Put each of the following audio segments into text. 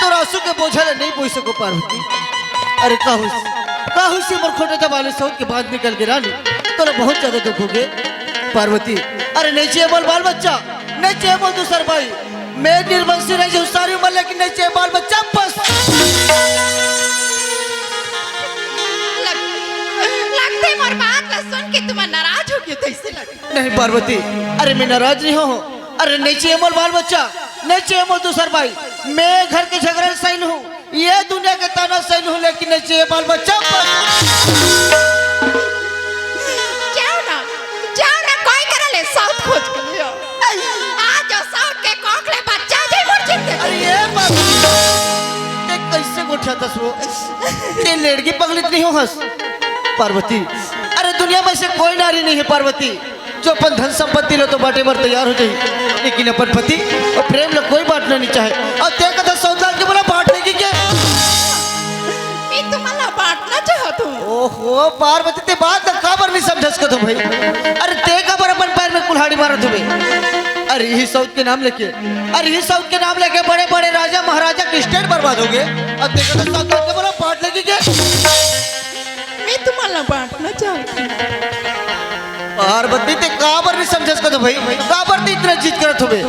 तो आंसू के बोझा नहीं पूछ सको पार्वती। अरे काहू से मोर खोटे वाले सौत के बाद निकल के रानी तोरा बहुत ज्यादा दुख हो गए पार्वती। अरे नहीं चाहिए बोल बाल बच्चा, नहीं चाहिए बोल दूसर भाई, मैं निर्वंशी रही हूँ सारी उम्र, लेकिन नहीं चाहिए बाल बच्चा बस। लगते मोर बात ला सुन के तुम नाराज हो गए कैसे लगे? नहीं पार्वती, अरे मैं नाराज नहीं हूँ। अरे नहीं चाहिए मोल बाल बच्चा, नहीं चाहिए मोल दूसर भाई, मैं घर के झगड़े सैल हूँ, ये दुनिया के ताना सैल हूँ, लेकिन नहीं चाहिए बाल बच्चा जाओ ना कोई करे ले साउथ खोज के लियो। आज जो साउथ के कोकले बच्चा जे मोर जिंदगी। अरे ये बात देख कैसे गोठा तस वो ये लड़की पगलित नहीं हो हंस पार्वती। अरे दुनिया में से कोई नारी नहीं है पार्वती जो अपन धन संपत्ति लो तो बाटे मर तैयार हो जाए, लेकिन अपन पति और प्रेम लो कोई बांटना नहीं चाहे। और ते कथा सौदा के बोला बांटने की क्या? मैं तुम्हारा बांटना चाहता हूँ। ओहो पार्वती ते बात काबर नहीं समझस को भाई। अरे ते काबर अपन पैर में कुल्हाड़ी मारत हुए। अरे यही साउथ के नाम लेके, अरे यही साउथ के नाम लेके बड़े बड़े राजा महाराजा की स्टेट बर्बाद हो गए। अब ते कथा सौदा के बोला बांटने की क्या? मैं तुम्हारा बांटना चाहती हूँ। पार्वती ते काबर नहीं समझस को भाई, काबर ते इतना जिद करत हुए।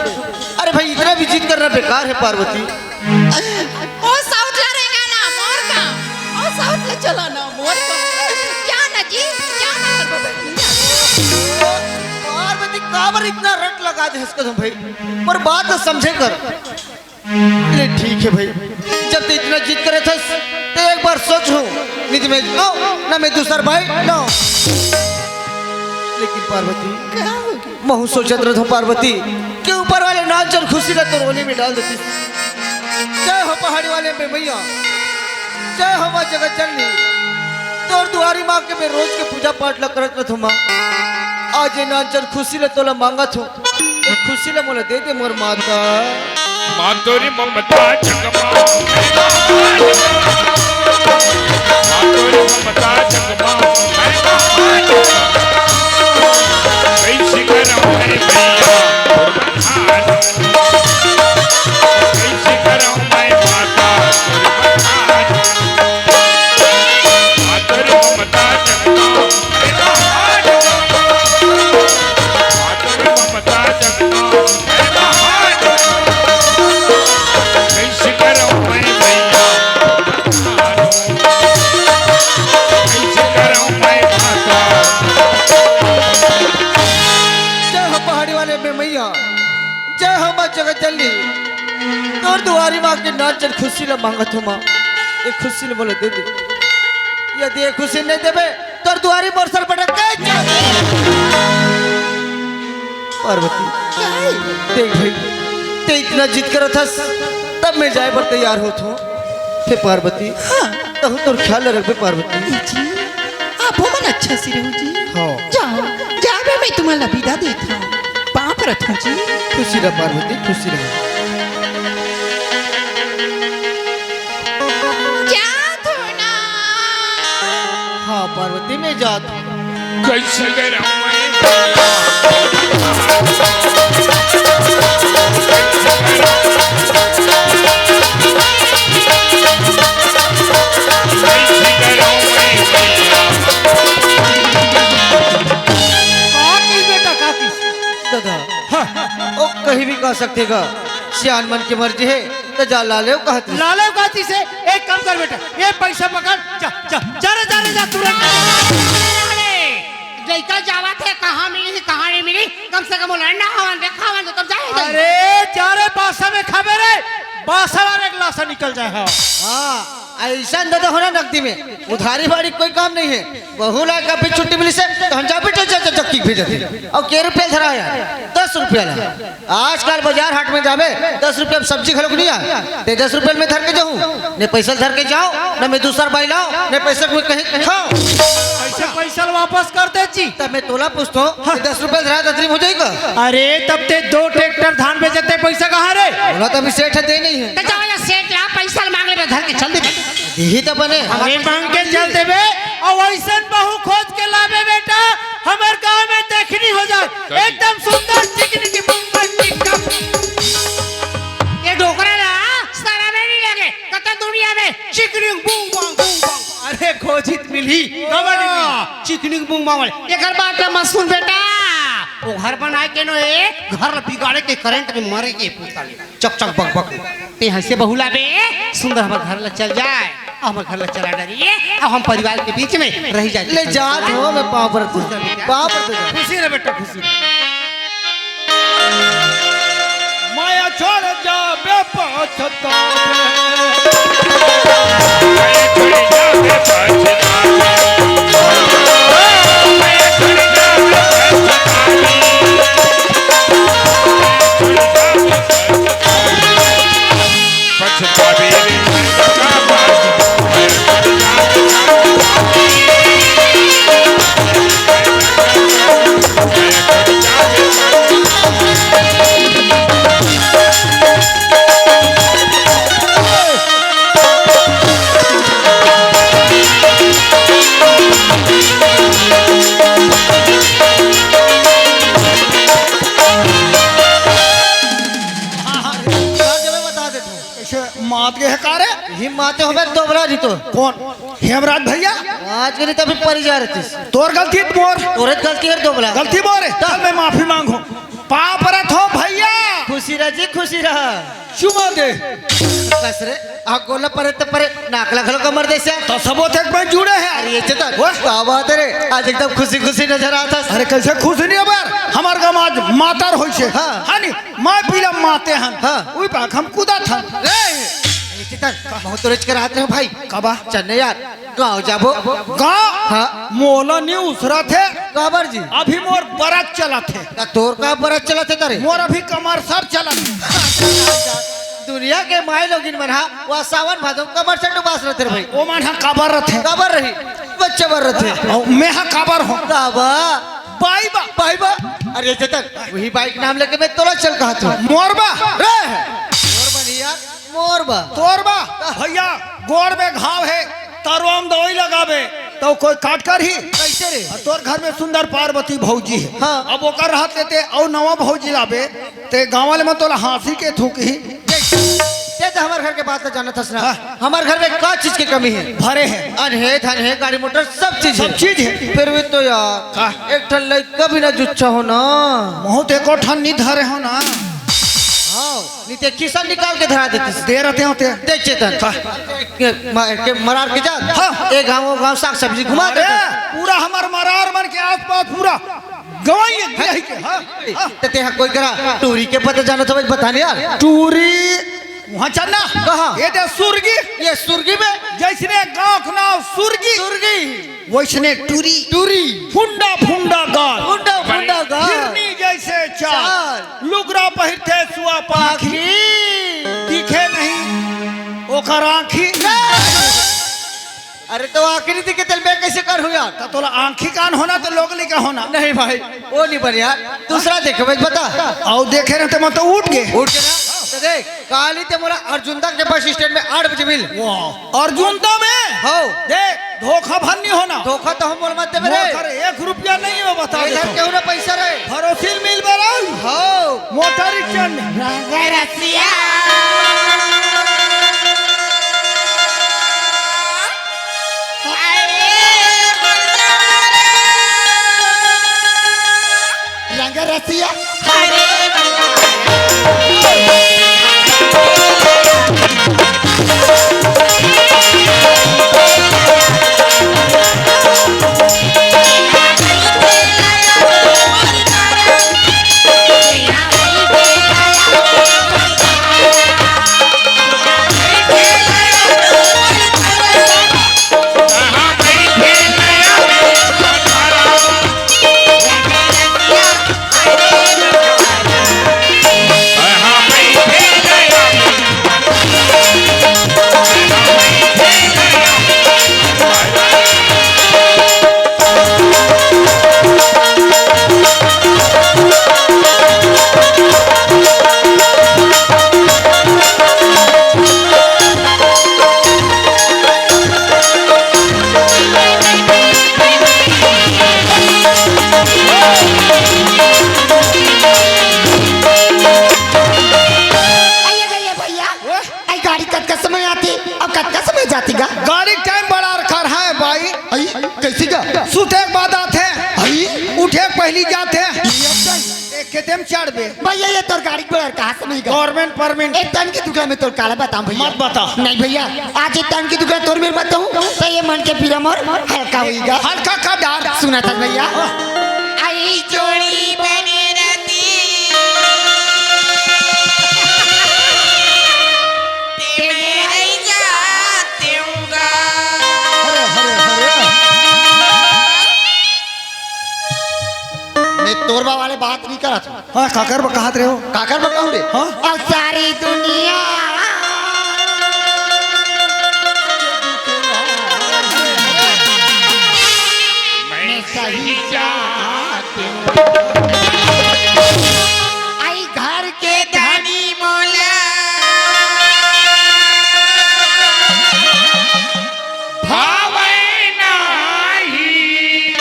अरे भाई इतना भी जिद करना बेकार है पार्वती। ओ साउथ ला रहेगा ना मोर का, ओ साउथ ले चला ना मोर का, क्या ना जी क्या ना पार्वती काबर इतना रट लगा दे इसको तुम भाई, पर बात तो समझे कर। ले ठीक है भाई, जब ते इतना जिद करे थे तो एक बार सोच हूँ निधि में ना मैं दूसर भाई ना। लेकिन पार्वती महू सोचत रहा पार्वती के ऊपर वाले नाच जल खुशी ना तो रोने में डाल देती। जय हो पहाड़ी वाले में मैया, जय हो माँ जगत जननी, तोर दुआरी माँ के मैं रोज के पूजा पाठ ला करत रहा माँ। आज ये नाच जल खुशी ले तोला मांगा थो, एक खुशी ले मोला दे दे मोर माता। मातोरी ममता जगमा, मातोरी ममता जगमा, कैसी करम है भैया कैसी करम मैं माता मातोरी ममता जगमा, मातोरी ममता जगमा, कैसी करम मैं भैया कैसी करम मैं माता। मैया जय हो माँ जगत जननी, तोर दुआरी माँ के नाच जल खुशी ले मांगत हो माँ, एक खुशी ले बोले दे दे। यदि एक खुशी नहीं देबे तोर दुआरी मोर सर पटक के पार्वती देख भाई ते इतना जिद करत हस तब मैं जाए पर तैयार होत हूँ। हे पार्वती तहु तोर ख्याल रखबे पार्वती जी। आप हो मन अच्छा सी रहो जी। हाँ जाओ जावे मैं तुम्हारा विदा देता हूँ, पाप रखूं जी। खुशी रह पार्वती खुशी रह। जात हो ना। हाँ पार्वती मैं जात हूँ। कैसे करम मैं ओ कहीं भी कह सकते गा, सियान मन की मर्जी है तो जा लाले कहती। लाले कहती से एक काम कर बेटा, ये पैसा पकड़ जा जा जा रे जा रे जा तुरंत। जैका जावा थे कहाँ मिली कहाँ नहीं मिली, कम से कम लड़ना हवन देखा हवन तो तब जाए। अरे जा रे बासा में खाबे रे, बासा वाले गिलासा निकल जाए। हाँ ऐसा अंदर होना नकदी में, उधारी बाड़ी कोई काम नहीं है। बहू ला का भी छुट्टी मिली से तो हम जा बेटे चक्की भेजते और के रुपया धरा यार 10 रुपया ला। आजकल बाजार हाट में जावे 10 रुपया सब्जी खरीद नहीं आ ते 10 रुपये में धर के जाऊँ ने पैसा धर के जाओ न मैं दूसरा बाई लाओ ने पैसा में कहीं खाओ। ऐसे पैसा वापस कर दे जी। तब मैं तोला पूछता हूँ 10 रुपया धरा तकरीब हो जाएगा। अरे तब ते 2 ट्रैक्टर धान बेचते पैसा कहाँ रे? बोला तो अभी सेठ दे नहीं है तो जाओ सेठ ला पैसा मांगले में धर के चल दे। यही तो बने अरे मांग के चल देवे और वैसे बहू खोज के लावे बेटा, हमारे गांव में देखनी हो जाए एकदम सुंदर चिकनी की मुंबई टिक्का। ये डोकरा ना सारा में नहीं लगे में चिकनी बूम बूम बूम। अरे खोजित मिली चिकनी बूम बूम वाले एकर बात मत सुन बेटा। वो घर बनाए के नो ए घर बिगाड़े के करंट में मरे के पुताले चक चक बक बक ते हंसे बहुला बे सुंदर हमर घर ला चल जाए हमर घर ला चला डरिए अब हम परिवार के बीच में रह जाए ले जा हो मैं पाँव पर तू पाँव पर तू जा। खुशी रे बेटा खुशी रे। माया छोड़ जा बेपछता मात के हकारे हिम्मत हो मैं दोबरा जी तो कौन हेमराज भैया आज के लिए तभी परी जा रही थी तोर गलती मोर औरत गलती है दोबरा गलती मोर है तब मैं माफी मांगू पाप रथ हो भैया खुशी रह जी खुशी रह चुमा दे कसरे आ गोला परे तो परे नाक लखलो कमर दे से तो सबो तक में जुड़े हैं अरे ये चेतन क्या बात है रे आज एकदम खुशी खुशी नजर आता अरे कैसे खुश नहीं अबर हमार गांव आज मातार होई छे हाँ। हानी माय पीला माते हन हाँ। ओई पाक हम कुदा थन ये चेतन बहुत रोज कर आते हो भाई कबा चन्ने यार गाँव जाबो गांव हाँ। मोला न्यूज रथे काबर जी अभी मोर बरात चला थे का तोर का बरस चला थे तारे मोर अभी कमर सर चला दुनिया के माय लोगिन मना वो सावन भादो कमर से डुबास रहते रे भाई ओ मन हा काबर रथे काबर रही बच्चे बर रहे और मैं हा काबर हो काबा बाई बा भाई बा अरे चेतन वही बाइक नाम लेके मैं तोला चल कहा था मोरबा रे मोर बनिया मोर बा तोरबा भैया गोड़ में घाव है तरवाम दवाई लगावे तो कोई काट कर ही कैसे रे और तोर घर में सुंदर पार्वती भौजी है हाँ। अब ओकर रहत लेते और नवा भौजी लावे ते गांव वाले में तोला हांसी के थूक ही ते तो हमारे घर के बात जाना था सुना हाँ। हमारे घर में क्या चीज की कमी है भरे हैं अन है धन है गाड़ी मोटर सब चीज सब चीज है फिर भी तो यार एक ठन लई कभी ना जुच्छा हो ना बहुत एको ठन नहीं धरे हो ना हाँ नीचे किसान निकाल के धरा देती दे रहते होते देख चेतन के मरार के जा हाँ। एक गाँव साग सब्जी घुमा अरे दे पूरा हमार मरार मन के आसपास पूरा गवाई है के हाँ ते यहाँ कोई करा टूरी के पता जाना था बताने यार टूरी वहाँ चलना कहाँ? ये दे सुर्गी ये सुर्गी में जैसने गांव का नाम सुर्गी सुर्गी वैसने टूरी टूरी फुंडा फुंडा गाल फुंडा फुंडा गा हिरनी जैसे चाल लुगरा पहिरते सुआ पाखी दिखे नहीं ओकर आँखी अरे तो आखिरी दिखे चल मैं कैसे कर हूँ यार तो तोला आँखी कान होना तो लोगली का होना नहीं भाई वो नहीं बन यार दूसरा देखे भाई बता और देखे रहते मैं तो उठ गए उठ के ना तो देख काली ते मोरा अर्जुनदा के बस स्टैंड में 8 बजे मिल अर्जुन तो में हो देख धोखा भन्नी होना धोखा तो हम बोल मत दे मेरे मोटर 1 रुपया नहीं है बता इधर दे क्यों ना पैसा रहे भरोसिल मिल बराल हो मोटर स्टैंड रसिया रंग रसिया जाती गा गाड़ी टाइम बड़ा रखा है भाई। आई कैसी गा सुते के बाद आते आई उठे के पहली जाते एक खेते में चढ़ बे भैया ये तोर गाड़ी पर कहाँ से मिल गया गवर्नमेंट परमिट। एक टन की दुकान में तोर काला बताऊं भैया मत बता। नहीं भैया आज एक टन की दुकान तोर में बताऊं तो ये मन के पीरा मोर हल्का होएगा हल्का का डार सुना था भैया आई जोड़ी बने रहती तेरे जाते हूँगा मैं तोरबा वाले बात नहीं करा था हाँ काकर कहत रहे हो काकर बताऊं रे हाँ? और सारी दुनिया मैं सही जाती आई घर के धनी मोला भावे नाही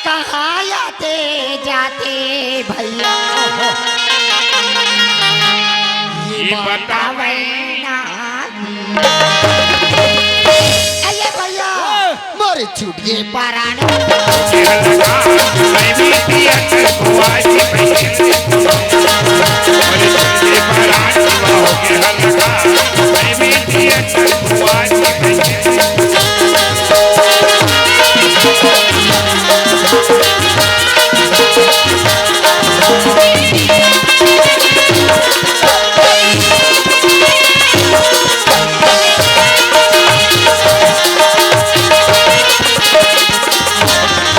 कहाँ आते जाते भैया ये बतावे अरे भैया मोरे छूट गए पारान लगा मैं भी पिया कुआरी मेरे परान हो के लगा मैं भी पिया कुआरी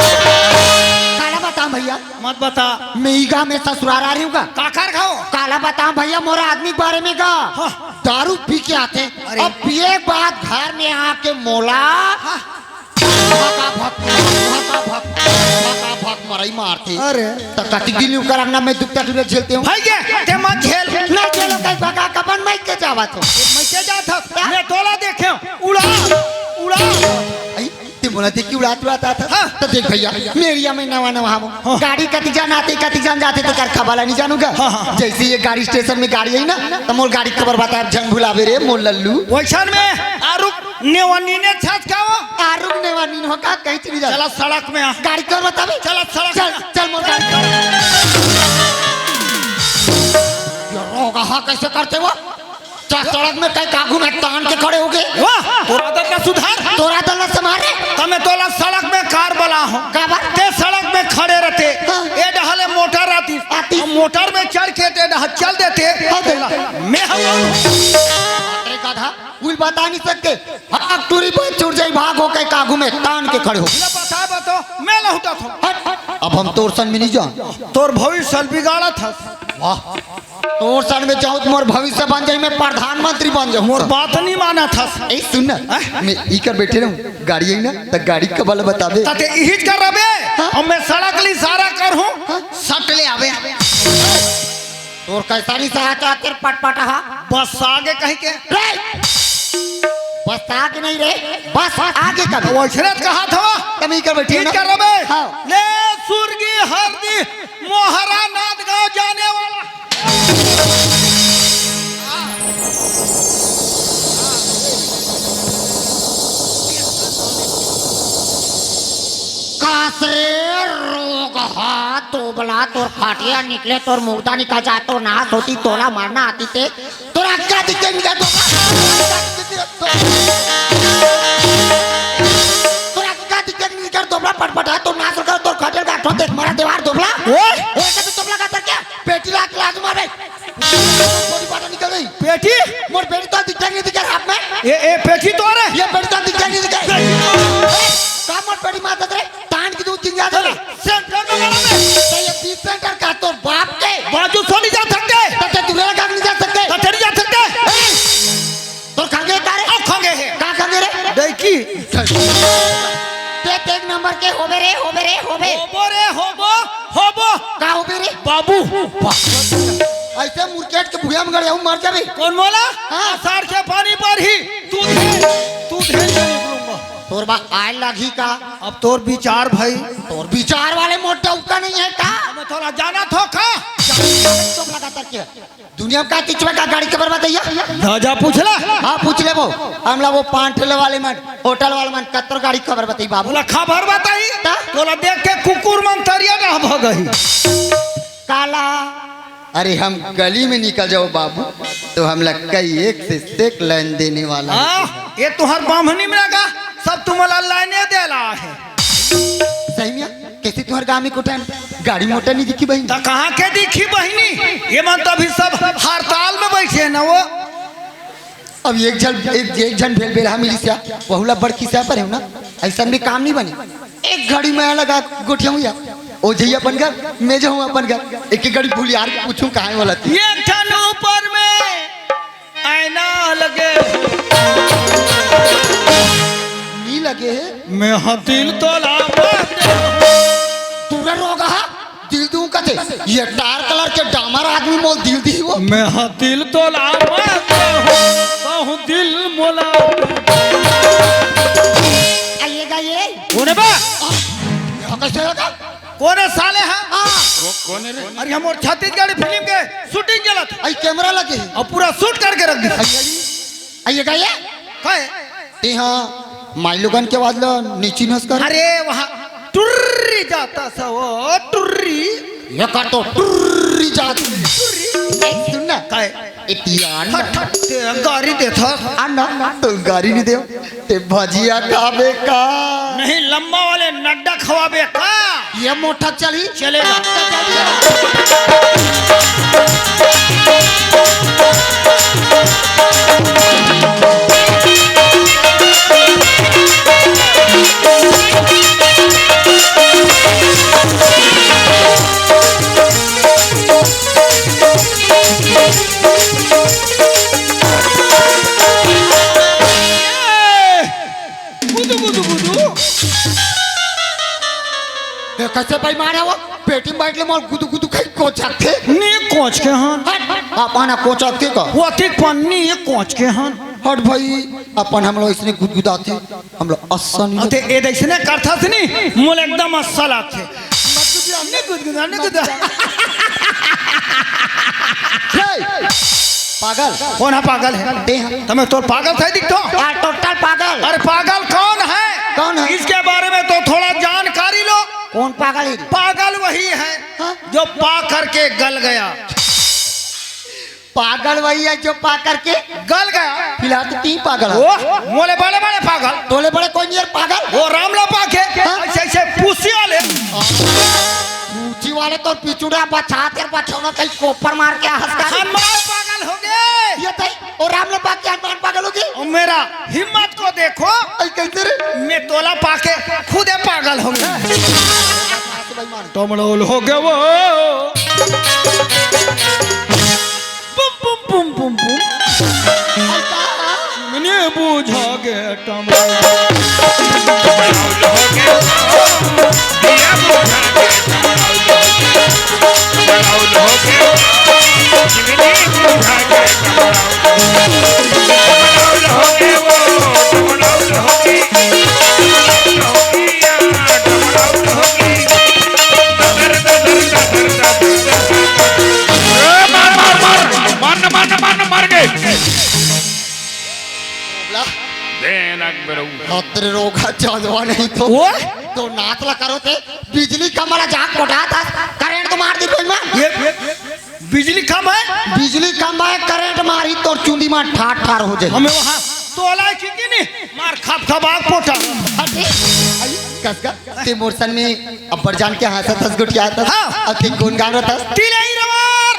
काला बताऊं भैया मत बता। मैं ईगा में ससुराल आ रही हूँ का काकर खाओ काला बताऊं भैया मोरा आदमी के बारे में का दारू पी के आते अब पिए के बाद घर में आके मोला मरई मारते अरे तो कति दिन करना मैं दुख तकलीफ झेलते हूँ भाई के ते मत झेल ना चलो कहीं भगा कपन मैं के जावा तो मैं के जाता मैं तोला देखे उड़ा उड़ा आई ते बोला थे कि उड़ात उड़ाता था हाँ। तो देख भैया मेरिया में नवा नवा हम गाड़ी कति जान आते कति जान जाते तो कर खबाला नहीं जानूगा जैसे ये गाड़ी स्टेशन में गाड़ी है ना तो मोर गाड़ी खबर बता जंग भुलावे रे मोर लल्लू वैसन में आरुक नेवनी ने छत खाओ आरुक ने वानी हो का कहीं चली जा चला सड़क में आ गाड़ी कर बतावे चला सड़क चल चल मोर गाड़ी कर ये रोगा हाँ कैसे करते वो सड़क में कई कागू में तान के खड़े हो गए वाह तोरा दल का सुधार तोरा दल न समारे तमे तोला सड़क में कार बला हो काबर ते सड़क में खड़े रहते हाँ। ए डहले मोटर आती आती। हम मोटर में चढ़ के ते डह चल देते हाँ, देला। मैं हम अरे गाधा उल बता नहीं सकते भाग टूरी पर छूट जाई भाग हो के कागू में तान के खड़े हो बता मैं लहुटा था हट हट अब हम तोर सन में नहीं जान तोर भविष्य बिगाड़ा था वाह तोर सन में जाऊं तो मोर भविष्य बन जाई मैं प्रधानमंत्री बन जाऊं मोर बात नहीं माना था ए सुन ना मैं इकर बैठे रहूं गाड़ी है ना तो गाड़ी का बल बतावे ताते इहिज कर रबे हम मैं सड़क ली सारा कर हूं सट ले आवे तोर कैसा नहीं सहा चाहते पटपटा हा बस आगे कहीं के बस आगे नहीं रे बस आगे का वैसरत कहा था तुम इकर बैठे इहिज ना कर रबे हाँ। ले सुरगी हरदी मोहरा नाथ गांव जाने वाला कासरे रोग हा तो बला तोर फाटिया निकले तोर मुर्दा निकल जा तो नाश होती तोला मारना आती थे तोरा क्या दिक्कत निकल तोरा क्या दिक्कत निकल दोबला पटपटा तो नाश कर तोर खटल गाठो देख मारा दीवार दोबला ओए का तो दोबला का कर क्या पेटी लाग लाग मारे बॉडी पाटा निकल गई पेटी मोर पेटी तो दिक्कत नहीं दिक्कत हाथ में ए पेटी तो रे ये पेटी तो दिक्कत नहीं दिक्कत का मोर पेटी मारता रे तान की दूध चिंगा दे सेंटर में लगा दे तो ये 20 सेंटर का तो बाप के बाजू सो नहीं जा सकते तते दूसरे का नहीं जा सकते तते नहीं जा सकते तो खांगे का रे अब खांगे है का खांगे रे देखी ते एक नंबर के होबे रे होबे रे होबे होबो रे होबो का होबे रे बाबू ऐसे मुर्केट के भुया में गड़े हूं मर जाबे कौन बोला हाँ। आषाढ़ के पानी पर ही तू ढेर निकलूंगा तोर बा आय लागी का अब तोर विचार भाई तोर विचार वाले मोटा उका नहीं है का मैं थोड़ा जाना थो खा तो लगातार के दुनिया में का तिचवा का गाड़ी के बर्बाद है जा पूछला हाँ पूछ ले वो हमला वो पांठले वाले मन होटल वाले मन कतर गाड़ी खबर बताई बाबू बोला खबर बताई ता? तोला देख के कुकुर मन तरिया ना भगई काला अरे हम गली में निकल जाओ बाबू तो हम लगता एक से एक लाइन देने वाला है। हाँ ये तुहार बामनी में लगा सब तुम्हारा लाइने देला है सही में कैसे तुम्हारे गाँव में कोटा गाड़ी मोटर नहीं दिखी बहन तो कहाँ के दिखी बहनी ये मन तो अभी सब हड़ताल में बैठे है ना वो अब एक जन भेल बेला मिली से बहुला बड़की से पर है ना ऐसा भी काम नहीं बनी एक घड़ी में लगा गोठिया हुआ ओ जई अपन घर मैं जो हूँ अपन घर एक घड़ी भूल यार पूछूं कहाँ वाला थी ये ठन ऊपर में आईना लगे नहीं लगे है मैं हतिल तोला पूरा रोगा दिल दूं कते ये डार्क कलर के डामर आदमी मोल दिल दी वो मैं हतिल तोला बहु दिल मोला आइएगा ये कोने बा यहाँ कैसे होगा कोने साले हैं कौन है रे? अरे हम और छत्तीसगढ़ फिल्म के शूटिंग चला था आई कैमरा लगे है और पूरा शूट करके रख दिया आइएगा ये काहे? ते हाँ माई लोगन के आवाज लो नीची नस कर अरे वहाँ टुर्री जाता सा वो टुर्री ये कर तो टुर्री जाती एक सुन ना काहे? इतियान हट हट ते गाड़ी देता अन्ना तो गाड़ी नहीं दे ते भजिया खाबे का नहीं लंबा वाले नड्डा खवाबे का ये मोटा चली चलेगा ये कैसे भाई मारे वो पेटी में बैठ ले मोल गुदु गुदु खाई कोचक थे नी कोच के हन अपन कोचक थे का वो अतिक पन्नी ये कोच के हन हट भाई अपन हम लोग इसने गुदगुदाते हम लोग आसान अते ए देखने करता थी नी मोल एकदम असल आथे हमने गुदगुदाने गुदा पागल कौन है पागल है ते हैं तुम्हें तो पागल था दिखतो यार टोटल पागल अरे पागल कौन है कौन है? इसके बारे में तो थोड़ा जानकारी लो कौन पागल है पागल वही है हाँ? जो पा करके गल गया पागल वही है जो पा करके गल गया फिलहाल तो तीन पागल है वो मोले बड़े बड़े पागल तोले बड़े कोई नहीं है पागल वो रामला पाके हाँ? ऐसे ऐसे पूसी वाले ऊंची वाले तो पिचुड़ा बचा कर बचौना कहीं कोपर मार के हंस कर हनुमान पागल हो गए ये तई और राम लोग बाकी हनुमान पागल हो गए और मेरा हिम्मत को देखो ऐ कैसे रे मैं तोला पाके खुद पागल हो गया भाई मान टमड़ोल हो गया वो बुम बुम बुम बुम बुम मैंने बूझा गया टमड़ोल तेरे रोगा चौदवा नहीं तो वो तो नातला करो थे बिजली कमरा जाग कोटा था करंट तो मार दी कोई मां ये बिजली कम है बिजली कम है करंट मारी तो चुंदी मां ठाठ ठार हो जाए हमें वहाँ तोला की नहीं मार खप खबाग पोटा कसका ते मोरसन में अब्बर जान के हाथ हंस गुटिया था हाँ। अति गुण गान रहा था तिलई रवार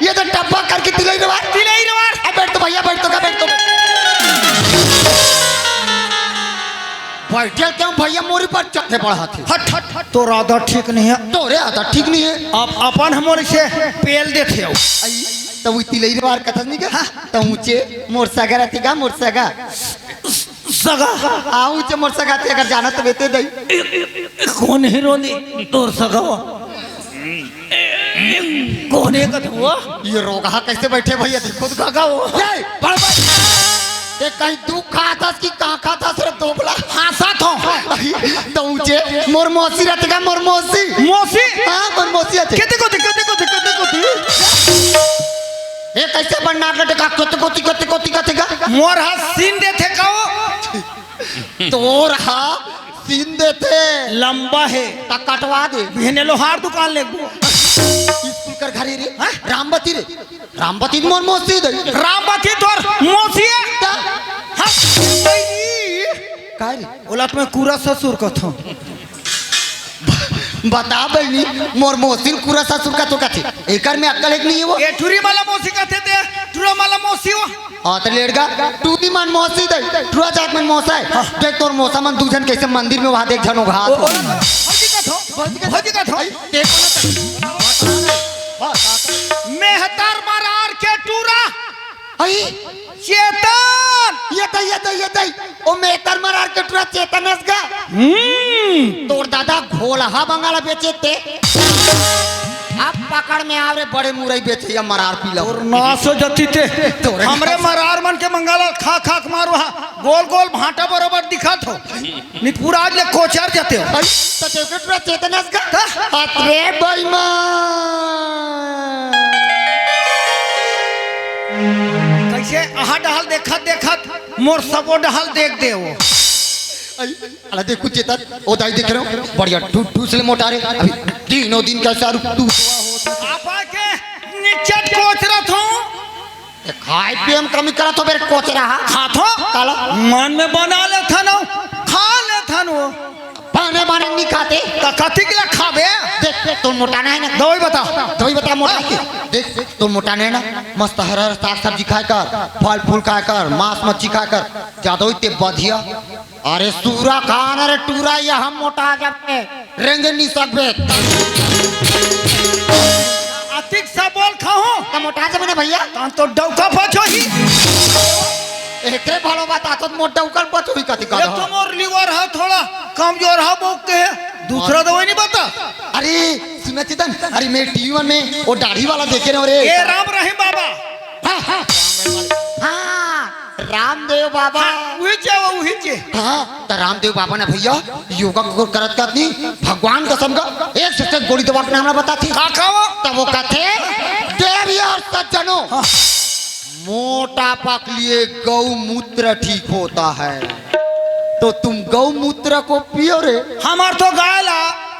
ये तो टप्पा करके तिलई रवार तिलई रवार बैठ तो भैया बैठ तो का बैठ तो बैठे क्यों भैया मोरी पर चढ़ने पड़ा हाथी हट हट हट तो राधा ठीक नहीं है तोरे आता ठीक नहीं है आप अपन हमारे से पेल देते हो तो वो तिलई रवार कथा नहीं का तो ऊंचे मोरसागा रहती का मोरसागा सगा हाँ ऊंचे मोरसागा थे अगर जाना तो बेते दई कौन है रोनी तोर सगा कौन है कथ हुआ ये रोगा कैसे बैठे भैया देखो तो सगा वो बड़ ये कहीं दुख खाता कि कहाँ खाता सिर्फ दोबला हासा थो तो ऊंचे मोर मौसी रहते का मोर मौसी मौसी हाँ मोर मौसी आते कितने को ये कैसे बनना लटे का कोती का मोर हाथ सीन देते काओ तोर हा सीन देते लंबा है ता कटवा दे बिहने लोहार दुकान ले गो स्कूल कर घरे रे रामबती मोर मोसी दे रामबती तोर मोसी है हाँ काय रे ओलट में पूरा ससुर कथो बता बहनी मोर मोसिल पूरा ससुर का तो कथे एकर में अक्ल एक नहीं है वो ये टूरी वाला मौसी कहते थे टूरा वाला मौसी हो हां तो लेड़गा टूती मन मौसी दे टूरा जात मन मौसा है देख तोर मौसा मन दूजन कैसे मंदिर में वहां देख झनो घात भौजी का थो मेहतर मरार के टूरा आई चेतन ये दई ओ मेहतर मरार के टूरा चेतनस का तोर दादा घोलहा बंगाला बेचे ते अब पकड़ में आवरे बड़े मुरई बेचे या मरार पीला और नासो जती थे हमरे मरार मन के मंगाला खा खा के मारो गोल गोल भाटा बरोबर दिखत हो नी पूरा आज ले कोचर जाते हो तो तेरे टूरा चेतनस का अरे कैसे आहा डहल देखत मोर सबो डहल देख दे वो अरे देखो चेतन ओ दाई देख रहे हो बढ़िया ठूस ले मोटा रे अभी तीनों दिन का सारू तू आपा के नीचे कोच रहा था खाए पिए में कमी करा तो मेरे कोच रहा खाथो काला मन में बना ले था ना खा ले था नो पाने बाने नहीं खाते तो कथी के लिए खाबे देख तो मोटाना है ना दवाई बता मोटा के देख तो मोटाना है ना मस्त हरा साग सब्जी खाए कर फल फूल खाए कर मांस मच्छी खाए कर ज्यादा ही ते बढ़िया अरे सूरा खान अरे टूरा या हम मोटा जाते रेंगे नहीं सकबे अतिक सा बोल खाओ का मोटा जा मैंने भैया कान तो डौका पछो ही एकरे भालो बता तो मोटा उकर पछो ही कथी का एक तो मोर लीवर है थोड़ा कमजोर है बोलते हैं दूसरा दवाई नहीं बता अरे सुना चेतन अरे मैं टीवी में वो दाढ़ी वाला देखे रहे रे ये राम रहीम बाबा हाँ रामदेव बाबा वही चे हाँ तो रामदेव बाबा ने भैया योगा को करत नहीं भगवान कसम का एक से गोली दवा के नाम बताती तब वो कहते देवी और सज्जनों मोटापा के लिए गौमूत्र ठीक होता है तो तुम गौमूत्र को पियो रे हमार तो गायला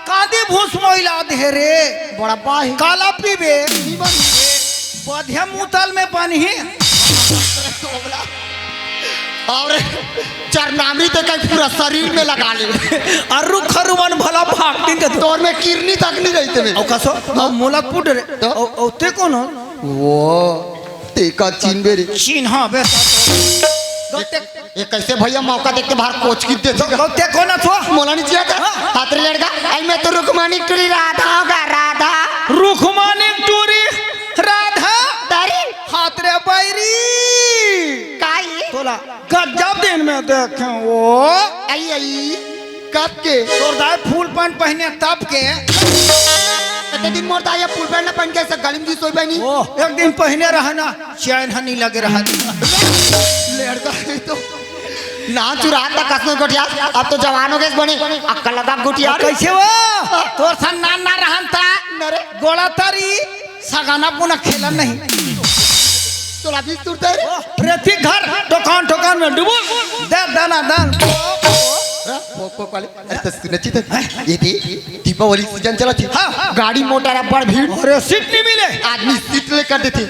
कादी भूस मोइला दे रे बड़ा बाही काला पीबे बधिया मुतल में पानी है और चरनामी तो कहीं पूरा शरीर में लगा ले अरु खरुवन भला भागती के तोर में किरनी तक नहीं रहते में औ कसो मोलक पुट रे तो औ ते कौन हो वो ते का चीन बेरे चीन हां बे ये कैसे भैया मौका देख के बाहर कोच की दे ते कौन थो मोला नहीं चाहिए हाथ रे लड़का आई मैं तो रुकमानी टूरी राधा होगा राधा रुकमानी टूरी राधा दारी हाथ रे बैरी काई तोला गजब दिन में देखे वो आई कब के तोर दाई फूल पैंट पहने तब के कते दिन मोर दाई फूल पैंट ना पहन के ऐसा गली में सोई बनी ओ एक दिन पहने रहना चैन हनी लगे रहा लड़का तो ना चुरा तक कसम गोटिया अब तो जवानों के बने अक्कल लगा गोटिया कैसे वो तोर सन ना रहन ता नरे गोला तारी सगाना पुना खेलन नहीं तोला भी तुरते रे रेती घर दुकान में डुबो दे दाना दान पोको वाले अरे तो सुन चित ये थी दीपावली सीजन चला थी गाड़ी मोटर बड़ भीड़ अरे सीट नहीं मिले आदमी सीट लेकर देते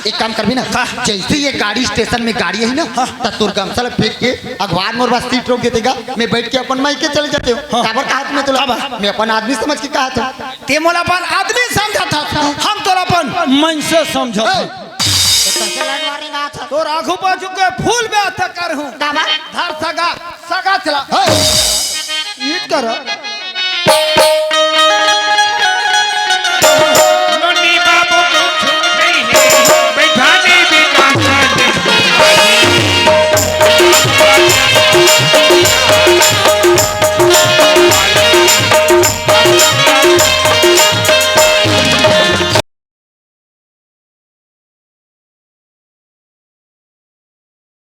एक काम कर भी ना जैसे ये गाड़ी स्टेशन में गाड़ी है ना तब तुर गमछा फेंक के अखबार मोर बस सीट रोक देतेगा मैं बैठ के अपन माई के चले जाते हो काबर कहा मैं तुला मैं अपन आदमी समझ के कहा था ते मोला अपन आदमी समझा था हम तोरा अपन मन से समझा तो आंखों बाजू के फूल में आता कर हूँ धर सगा चला ईट कर